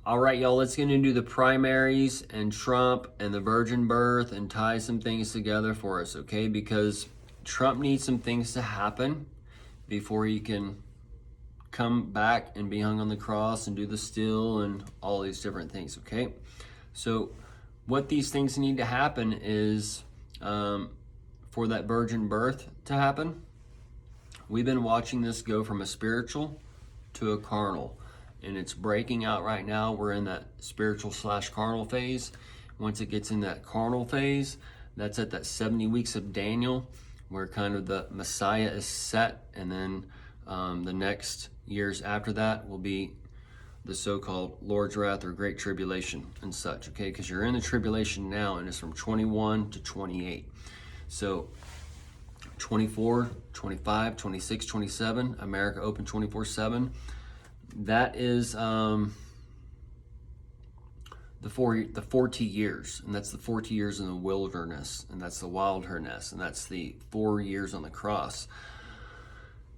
All right, y'all, let's get into the primaries and Trump and the virgin birth and tie some things together for us, okay? Because Trump needs some things to happen before he can come back and be hung on the cross and do the still and all these different things, okay? So what these things need to happen is for that virgin birth to happen, we've been watching this go from a spiritual to a carnal. And it's breaking out right now. We're in that spiritual / carnal phase. Once it gets in that carnal phase, that's at that 70 weeks of Daniel, where kind of the Messiah is set. And then the next years after that will be the so-called Lord's Wrath or Great Tribulation and such, okay? Because you're in the tribulation now, and it's from 21 to 28. So 24, 25, 26, 27, America open 24/7. That is the 40 years, and that's the 40 years in the wilderness, and that's the wilderness, and that's the 4 years on the cross.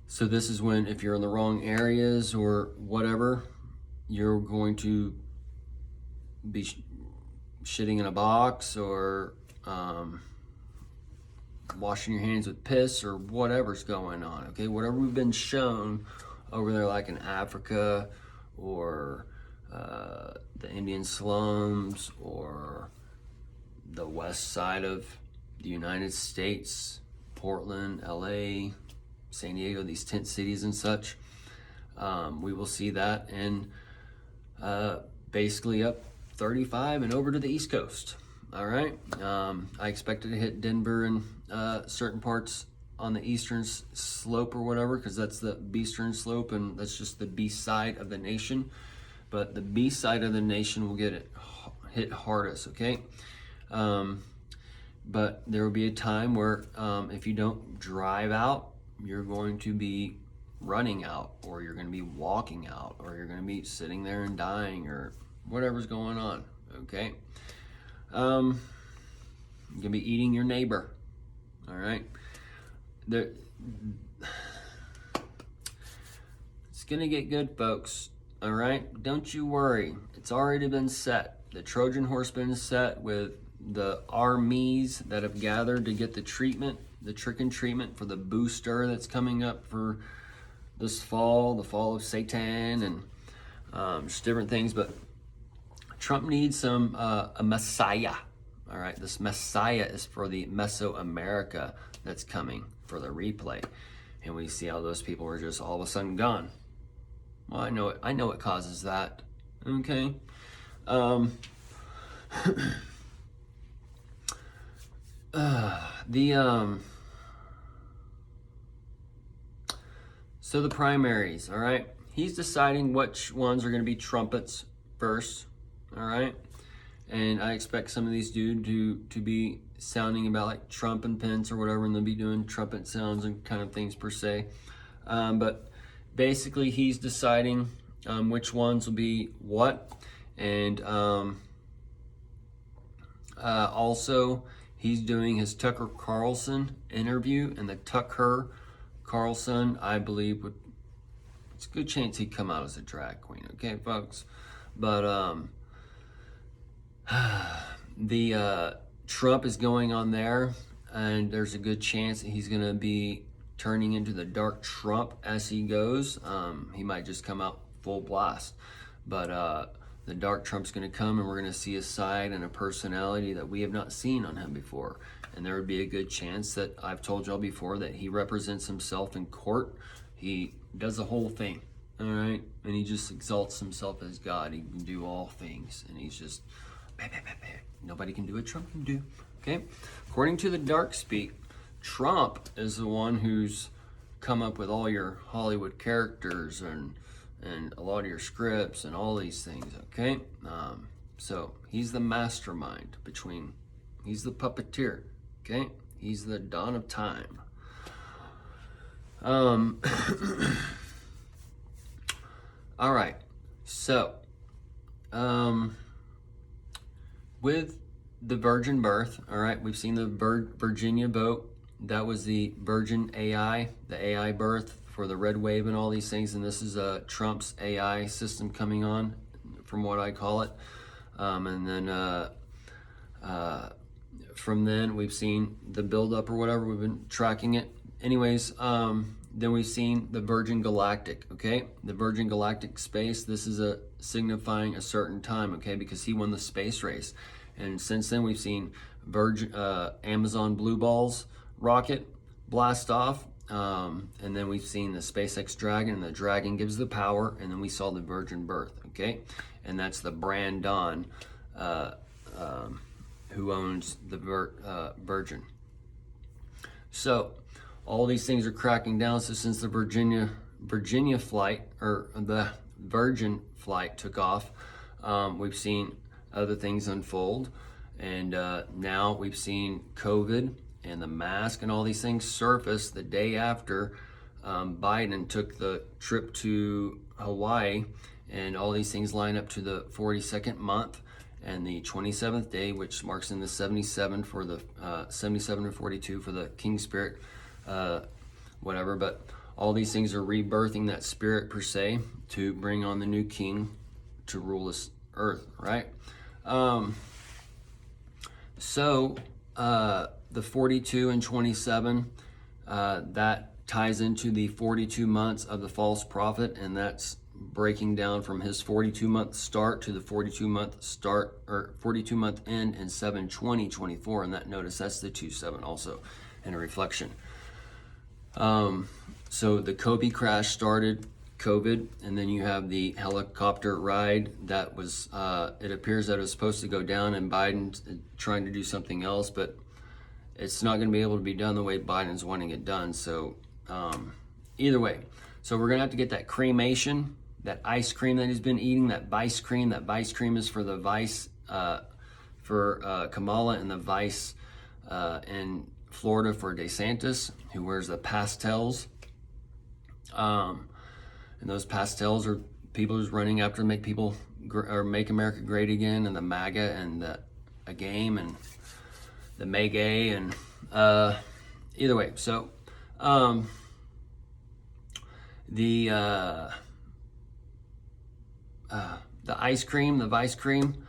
So this is when, if you're in the wrong areas or whatever, you're going to be shitting in a box or washing your hands with piss or whatever's going on, okay? Whatever we've been shown over there, like in Africa or the Indian slums or the west side of the United States, Portland, LA, San Diego, these tent cities and such. We will see that, and basically up 35 and over to the East Coast. All right. I expect it to hit Denver and certain parts on the eastern slope or whatever, because that's the beastern slope, and that's just the beast side of the nation. But the beast side of the nation will get it hit hardest, okay? But there will be a time where if you don't drive out, you're going to be running out, or you're going to be walking out, or you're going to be sitting there and dying, or whatever's going on, okay? You're going to be eating your neighbor, all right? It's gonna get good, folks. All right, don't you worry. It's already been set. The Trojan horse been set with the armies that have gathered to get the treatment, the trick and treatment for the booster that's coming up for this fall, the fall of Satan, and just different things. But Trump needs a Messiah. All right, this Messiah is for the Mesoamerica that's coming for the replay, and we see how those people are just all of a sudden gone. Well, I know it causes that, okay? So the primaries, all right? He's deciding which ones are going to be trumpets first, all right? And I expect some of these dudes to be sounding about like Trump and Pence or whatever, and they'll be doing trumpet sounds and kind of things per se. But basically, he's deciding which ones will be what. And also, he's doing his Tucker Carlson interview, and the Tucker Carlson, I believe, it's a good chance he'd come out as a drag queen, okay, folks? But the Trump is going on there, and there's a good chance that he's going to be turning into the dark Trump as he goes. He might just come out full blast, but the dark Trump's going to come, and we're going to see a side and a personality that we have not seen on him before. And there would be a good chance that, I've told y'all before, that he represents himself in court. He does the whole thing, all right? And he just exalts himself as God. He can do all things, and he's just nobody can do what Trump can do, okay? According to the dark speak, Trump is the one who's come up with all your Hollywood characters and a lot of your scripts and all these things, okay? So he's the mastermind he's the puppeteer, okay? He's the dawn of time. All right, so with the virgin birth, all right, we've seen the Virginia vote. That was the Virgin AI, the AI birth for the red wave and all these things. And this is Trump's AI system coming on from what I call it. And then from then we've seen the buildup or whatever. We've been tracking it. Anyways, then we've seen the Virgin Galactic, okay? The Virgin Galactic space, this is signifying a certain time, okay? Because he won the space race. And since then we've seen Amazon Blue Balls rocket blast off. And then we've seen the SpaceX Dragon, and the Dragon gives the power. And then we saw the Virgin Birth, okay? And that's the Brandon, who owns the Virgin. So all these things are cracking down. So since the Virginia flight, or the Virgin flight took off, we've seen other things unfold. And now we've seen COVID and the mask and all these things surface the day after Biden took the trip to Hawaii, and all these things line up to the 42nd month and the 27th day, which marks in the 77 for the 77 and 42 for the King Spirit, whatever. But all these things are rebirthing that spirit per se to bring on the new king to rule this earth, right? So the 42 and 27, that ties into the 42 months of the false prophet, and that's breaking down from his 42-month start to the 42-month start, or 42-month end in 7/20/24. And that, notice that's the 2/7 also in a reflection. So the Kobe crash started COVID, and then you have the helicopter ride that was, it appears that it was supposed to go down, and Biden's trying to do something else, but it's not going to be able to be done the way Biden's wanting it done. So either way, so we're going to have to get that cremation, that ice cream that he's been eating, that vice cream. That vice cream is for the vice, for Kamala, and the vice in Florida for DeSantis, who wears the pastels. And those pastels are people who's running after to make people, or make America great again, and the MAGA, and a game, and the MAGA, and either way. So the ice cream, the vice cream,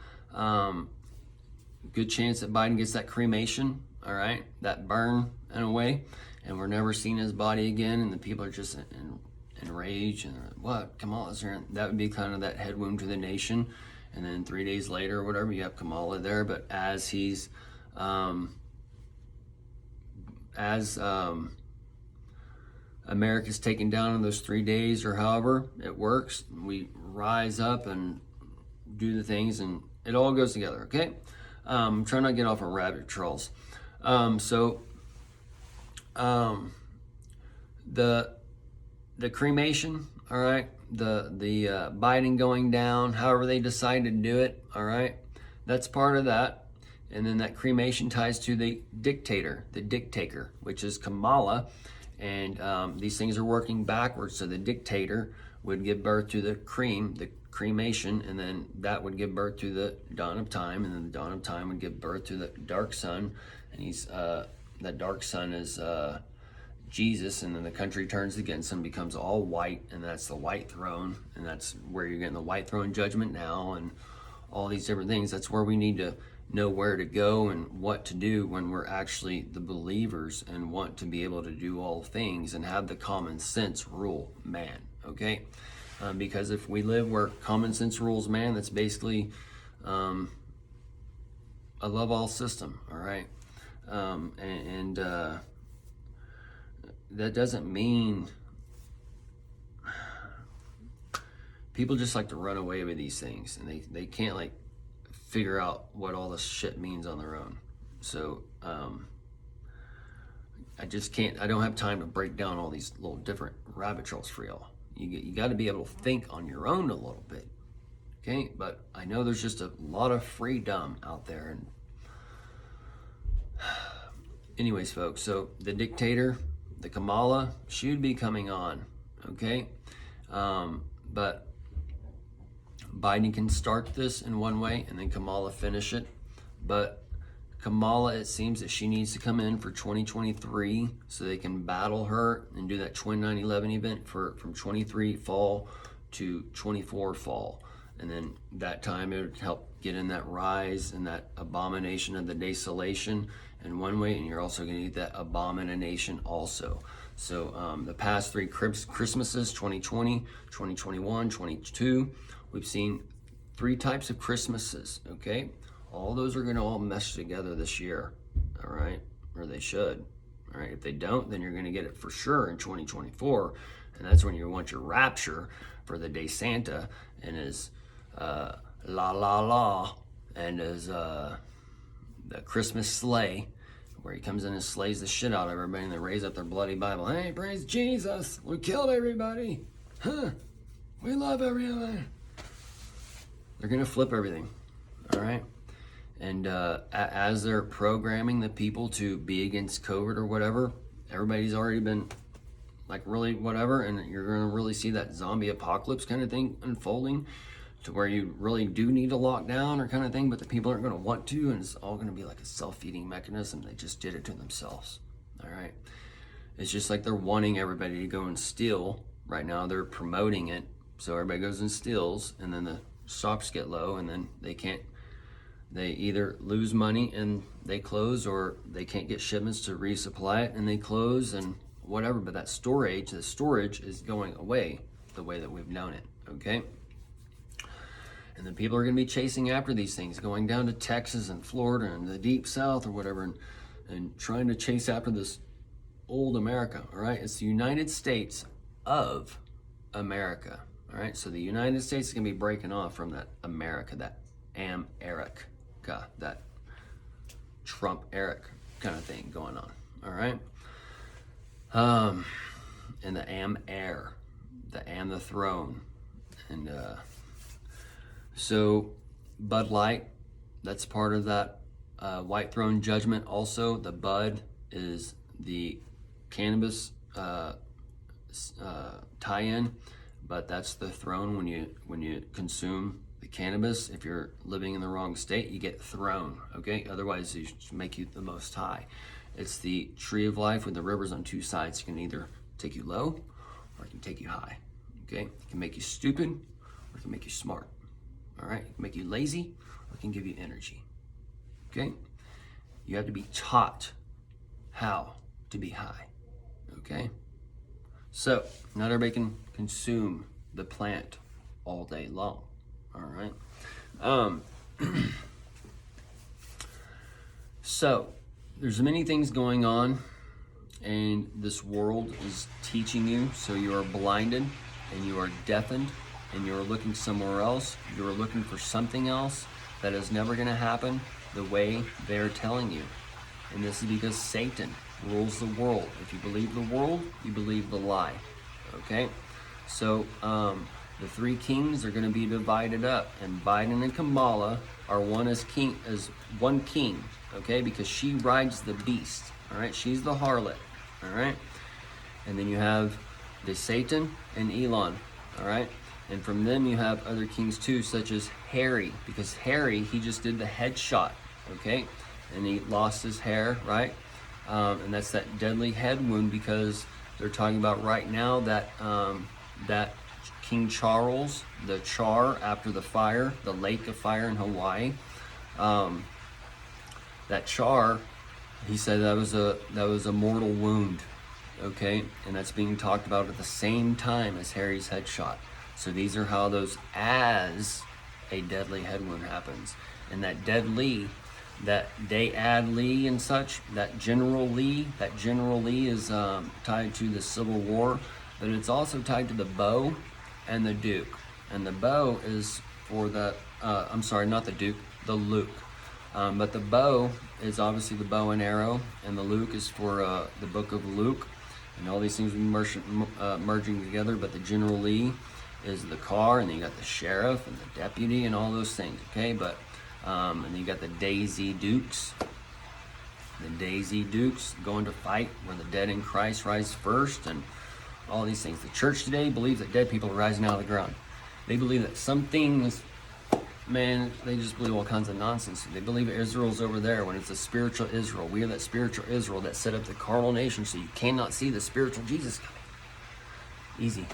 good chance that Biden gets that cremation, all right, that burn in a way, and we're never seeing his body again, and the people are just enraged, and what, Kamala's here. That would be kind of that head wound to the nation. And then 3 days later or whatever, you have Kamala there. But as he's America's taken down in those 3 days, or however it works, we rise up and do the things, and it all goes together, okay? I'm trying not to get off on rabbit trails. The cremation, all right, the Biden going down, however they decide to do it, all right, that's part of that. And then that cremation ties to the dictator, which is Kamala. And these things are working backwards. So the dictator would give birth to the cremation, and then that would give birth to the dawn of time, and then the dawn of time would give birth to the dark sun. And he's that dark sun is Jesus, and then the country turns against him, becomes all white, and that's the white throne, and that's where you're getting the white throne judgment now, and all these different things. That's where we need to know where to go and what to do when we're actually the believers and want to be able to do all things and have the common sense rule man, okay? Because if we live where common sense rules man, that's basically a love all system, all right? That doesn't mean people just like to run away with these things, and they can't like figure out what all this shit means on their own. So I just can't, I don't have time to break down all these little different rabbit trails for y'all. You got to be able to think on your own a little bit, okay? But I know there's just a lot of freedom out there. And anyways, folks, so the dictator, the Kamala, she would be coming on, okay? But Biden can start this in one way, and then Kamala finish it. But Kamala, it seems that she needs to come in for 2023 so they can battle her and do that 29/11 event from 23 fall to 24 fall. And then that time it would help get in that rise and that abomination of the desolation in one way, and you're also going to get that abomination also. So the past three Christmases, 2020, 2021, 22, we've seen three types of Christmases, okay? All those are going to all mesh together this year, all right? Or they should, all right? If they don't, then you're going to get it for sure in 2024, and that's when you want your rapture for the day Santa and his la la la and his the Christmas sleigh, where he comes in and slays the shit out of everybody, and they raise up their bloody Bible. Hey, praise Jesus! We killed everybody! Huh? We love everyone! They're gonna flip everything, all right? And as they're programming the people to be against COVID or whatever, everybody's already been like really whatever, and you're gonna really see that zombie apocalypse kind of thing unfolding, to where you really do need to lock down or kind of thing, but the people aren't going to want to, and it's all going to be like a self-feeding mechanism. They just did it to themselves, all right? It's just like they're wanting everybody to go and steal. Right now they're promoting it, so everybody goes and steals, and then the shops get low, and then they either lose money and they close, or they can't get shipments to resupply it and they close and whatever. But that the storage is going away the way that we've known it, okay? And then people are going to be chasing after these things, going down to Texas and Florida and the deep south or whatever, and trying to chase after this old America, all right? It's the United States of America, all right? So the United States is going to be breaking off from that America, that America, that Trump-Eric kind of thing going on, all right? And the Am-Air, the Am the throne, and so Bud Light, that's part of that White Throne judgment. Also, the Bud is the cannabis tie-in, but that's the throne. When you consume the cannabis, if you're living in the wrong state, you get thrown, okay? Otherwise, you make you the Most High. It's the tree of life with the rivers on two sides. It can either take you low or it can take you high, okay? It can make you stupid or it can make you smart. All right, it can make you lazy, or it can give you energy, okay? You have to be taught how to be high, okay? So, not everybody can consume the plant all day long, all right? So, there's many things going on, and this world is teaching you, so you are blinded, and you are deafened, and you're looking somewhere else, you're looking for something else that is never going to happen the way they're telling you. And this is because Satan rules the world. If you believe the world, you believe the lie, okay? So the three kings are going to be divided up, and Biden and Kamala are one king, okay? Because she rides the beast, all right? She's the harlot, all right? And then you have the Satan and Elon, all right? And from them you have other kings too, such as Harry, because Harry, he just did the headshot, okay? And he lost his hair, right? And that's that deadly head wound, because they're talking about right now that that King Charles, the Char after the fire, the lake of fire in Hawaii, that Char, he said that was a mortal wound, okay? And that's being talked about at the same time as Harry's headshot. So these are how those, as a deadly head wound happens. And that deadly, that Day-Ad Lee and such, that General Lee is tied to the Civil War, but it's also tied to the bow and the Duke. And the bow is for the, I'm sorry, not the Duke, the Luke. But the bow is obviously the bow and arrow, and the Luke is for the book of Luke. And all these things will be merging together, but the General Lee is the car, and then you got the sheriff and the deputy and all those things, okay? But and then you got the Daisy Dukes. The Daisy Dukes going to fight where the dead in Christ rise first, and all these things. The church today believes that dead people are rising out of the ground. They believe that some things, man, they just believe all kinds of nonsense. They believe Israel's over there when it's a spiritual Israel. We are that spiritual Israel that set up the carnal nation, so you cannot see the spiritual Jesus coming. Easy.